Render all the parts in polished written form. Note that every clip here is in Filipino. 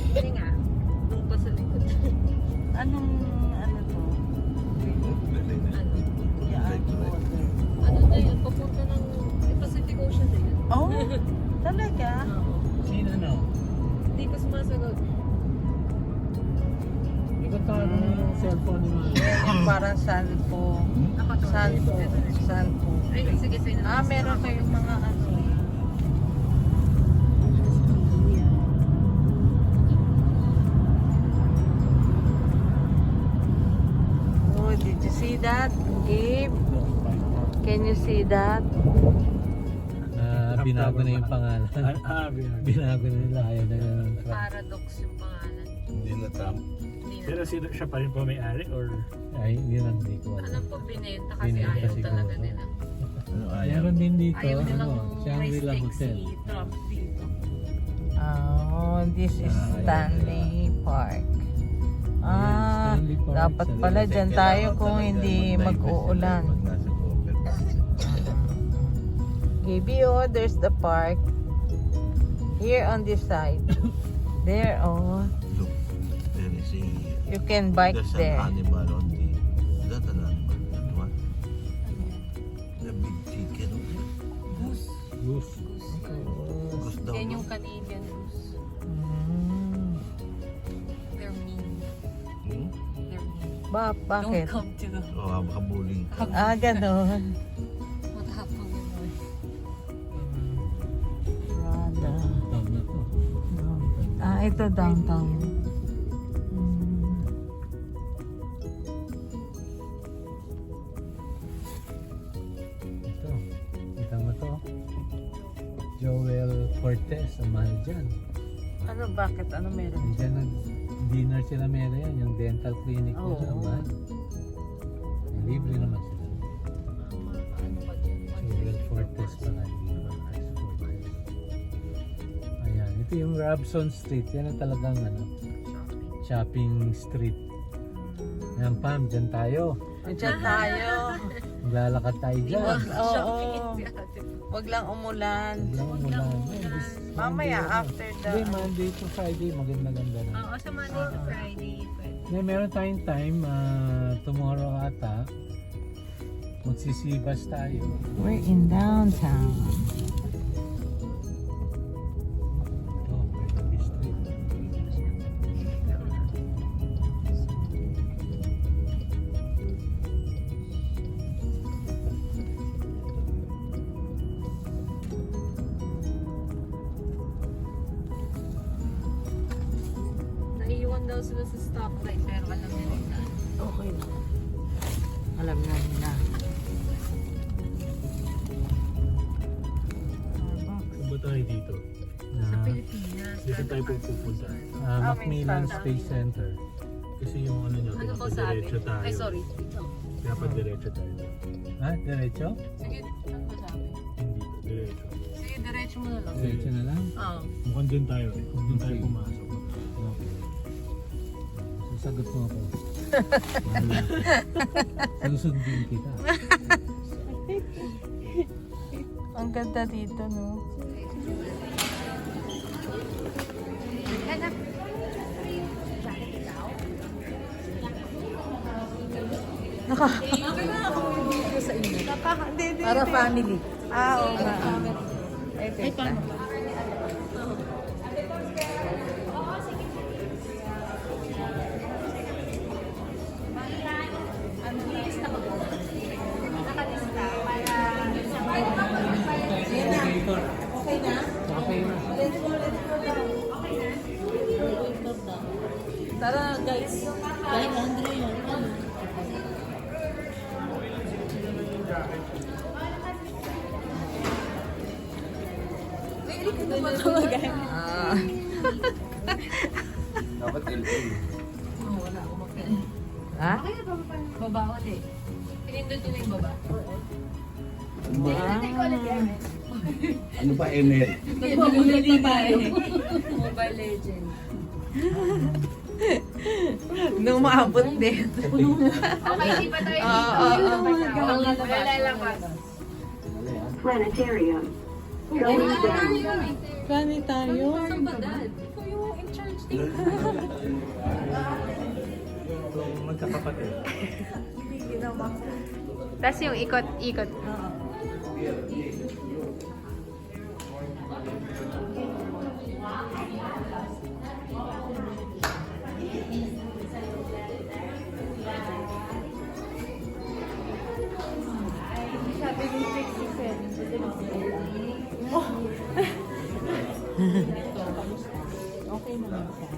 Hindi nga. Nung pa sa likod. Anong, ano to? Ano? Yan, water. Ano na yun? Papunta ng Pacific Ocean na yun. Oh, talaga? Oo. Sino no? Hindi ko sumasagot. Ikot ka yung cellphone ni Mami. Parang sanpo. Ako to. Sanpo. Sanpo. Ay, sige, sa'yo na. Meron kayong mga ano. Oh, did you see that, Gabe? Can you see that? Binago na yung pangalan. Binago na nila. Ayaw na nila ng Trump. Paradox yung pangalan. Hindi na Trump. Hindi na. Pero siya pa rin po may-ari or Ay, yun ang hindi ko Alam alam. ko, binenta kasi Binenta ayaw siguro. talaga nila. Ano ayaw? Meron din dito, Ayaw nilang Shangri-La restrict Hotel. si Trump dito. Oh, this is Stanley Park. Stanley Park, Dapat sa pala likod. dyan tayo kung hindi mag-uulan. Gaby, oh, there's the park. Here on this side. There, oh. Look, there is a... You can bike There's there. an animal on the... Is that an animal? That one? The big chicken. Goose. Goose. Goose daw. Yan no? yung Canadian goose. Mm. They're mean. Hmm? They're mean. Bakit? Don't come to the... Oh, makabuling. Ganon. Matapang yun. Prada. Down na to. Ito downtown. Ito. Kita mo to. Joel Cortez. Ang mahal dyan. Ano, bakit? Ano meron? Diyan nag-dinner sila meron yan. Yung dental clinic nila. Oo. Ang mahal. Libre naman sila. Ano pa dyan? Joel Cortez pala. Hindi Cortez. Cortez. Ayan. Ito yung Robson Street. Yan ang talagang ano, shopping street. Yan, Pam. Dyan tayo. Diyan tayo. Maglalakad tayo dyan. Oo. Shopping si ate. Wag lang umulan. Wala mo Mamaya, after Hindi, the... Monday to Friday, maganda-ganda na. Oo, sa Monday to Friday. Pwede. Meron tayong time, tomorrow ata, magsisibas tayo. We're in downtown. Ito, Bernabe Street. Naiiwan daw sila sa stoplight pero alam nila na. Okay na. Alam na nila. Saan ba tayo dito? Sa Na, Pilipinas. Dito tayo po pupunta. Macmillan Space Center. Kasi yung ano nyo, Ano po sabi? pinapadiretso tayo. Ay, sorry. Pinapadiretso tayo. Ha? Diretso? Sige, ano po sabi? Hindi, diretso. Sige, diretso mo na lang. Diretso na lang? Oo. Mukhang dun tayo eh. Dun tayo Okay. pumasok. Okay. Sasagot mo ako. Susundin kita. Ang ganda dito, no? Para family. Oo nga. Ay, paano? Okay na? Okay na. Tara guys. Kahit Andre yun. Pwede ka na matawagan. Dapat LA. Wala ako mag- Ha? Babawat eh. Pinindot ko na yung baba. Ano ba ML? Nagmamuli pa eh. Mobile Legend. Nung maabot din. Okay, di ba tayo dito? Wala lalabas. Planetarium. Kani tayo. Saan ba dad? Ikaw yung in charge Magkakapatid. Tapos yung ikot-ikot. Okay naman siya.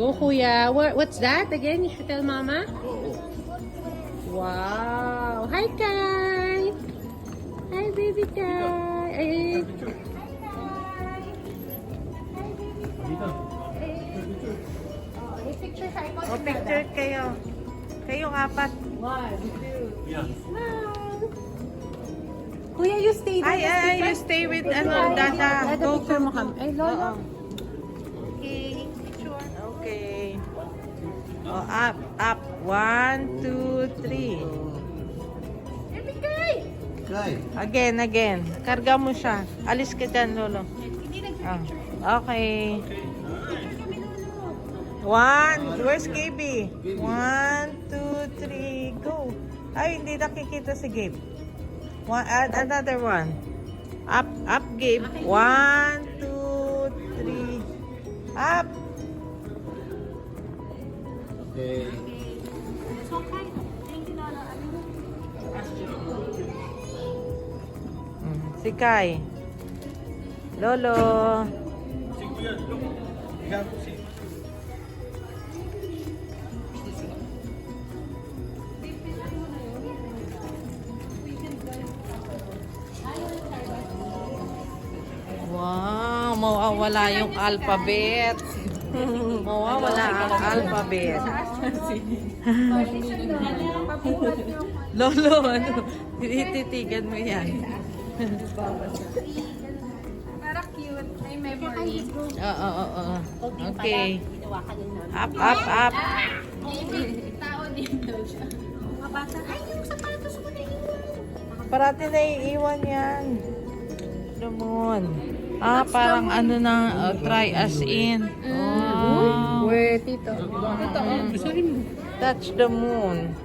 Go, Kuya. What's that again? You should tell Mama. Wow. Hi, Kai. Hi, baby Kai. Ay, O, picture kayo. Kayong apat. Kuya, you stay there. Ay, you stay with, ano, Dada. Dada, picture mo kami. Ay, Lola. Okay, picture. Okay. Oh, up, up. 1, 2, 3. Kay. Again. Karga mo siya. Alis ka dyan, Lolo. Ah, okay. 1, where's KB? 1, 2, 3, go. Ay, hindi nakikita si Gabe. Another one. Up, Gabe. 1, 2, 3. Up. Okay. Si Kai. Lolo. Wow, mawawala yung alphabet. Mawawala ang alphabet. Lolo, ano? Tititigan mo yan. Para cute. May memory. Oo. Okay. Up, up, up. Tao din daw siya. Mga bata. Ay, yung sapatos ko na yun. Parati naiiwan yan. Lamon. Parang ano na, try us in. Oh. Where, tito? Touch the moon.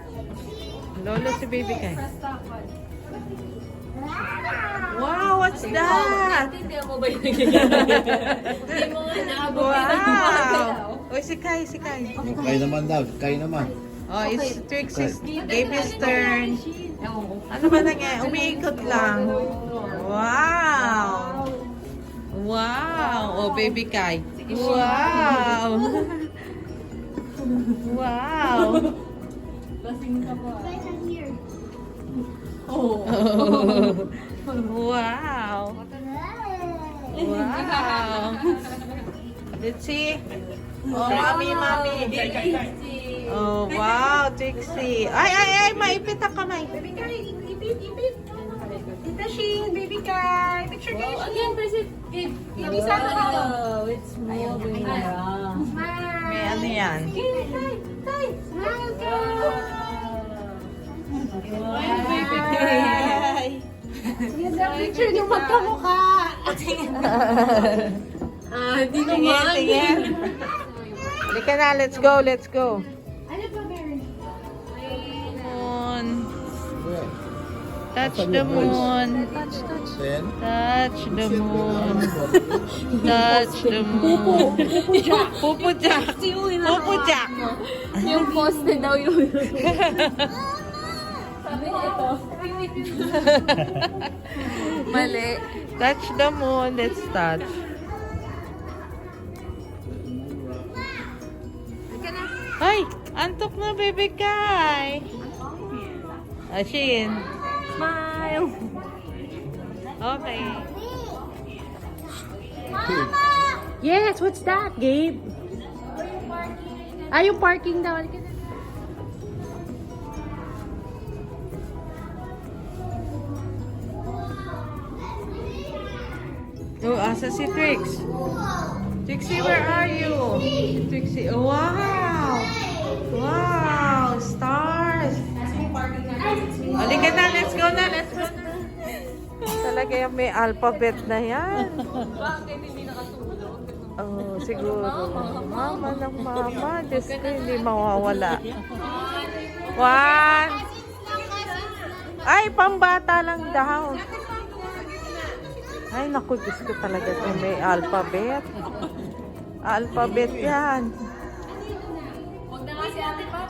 Lolo si baby Kai. Wow, what's that? Hindi mo ba yung Hindi mo nga naabot. Wow. Uy, si Kai. Kay naman daw. Kay naman. Oh, it's Trixie's Gaby's turn. Ano ba nangyay? Umiikot lang. Wow. Wow. Oh, baby Kai. Wow. Wow. Wow. Wow. Let's see. Oh, mommy. Oh, wow, Trixie. Ay, maipit ang kamay. Baby Kai, ipit. Tita Shing, baby Kai. Picture kayo, Shing. Again, present. Ibig sa dito. It's moving around. Smile. May ano yan? Kai, smile ka. Baby Kai. Yan ang picture niyo magkamukha. Hindi Tingin. Halika na, let's go. Ano pa, Mary? Moon. Touch the moon. Then, Touch the moon. Touch the moon. Pupu Jack. Yung poste daw yun. Sabi niya ito. Mali. Touch the moon. Let's touch. Ay, antok na, baby Kai. Ashin. Smile. Okay. Yes, what's that, Gabe? Yung parking daw. Oh, asa si Trix? Trixie, where are you? Trixie, wow! Wow! Stars! Halika na, let's go na, let's go na. Talaga yung may alphabet na yan. Bakit hindi nakatulog? Oh, siguro. Mama ng mama. Diyos ko, hindi mawawala. 1. Ay, pambata lang daw. Ay, naku, Diyos ko talaga ito. May alphabet. Alphabet yan. Huwag na nga si Ate Pam.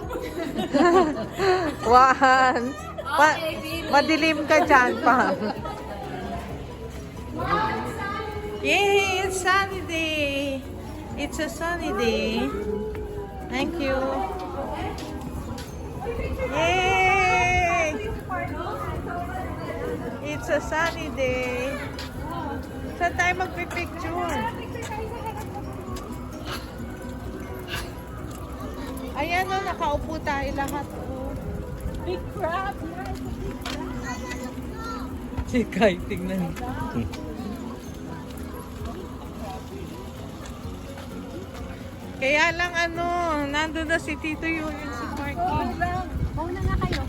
1. Madilim ka dyan, Pam. Yay, it's sunny day. It's a sunny day. Thank you. Yay! It's a sunny day. Saan tayo magpipicture? Ayan o, nakaupo tayo lahat. Oh. Big crab. Si Kai, tingnan. Kaya lang ano, nandun na si Tito Yun, si Marky. Mauna nga kayo.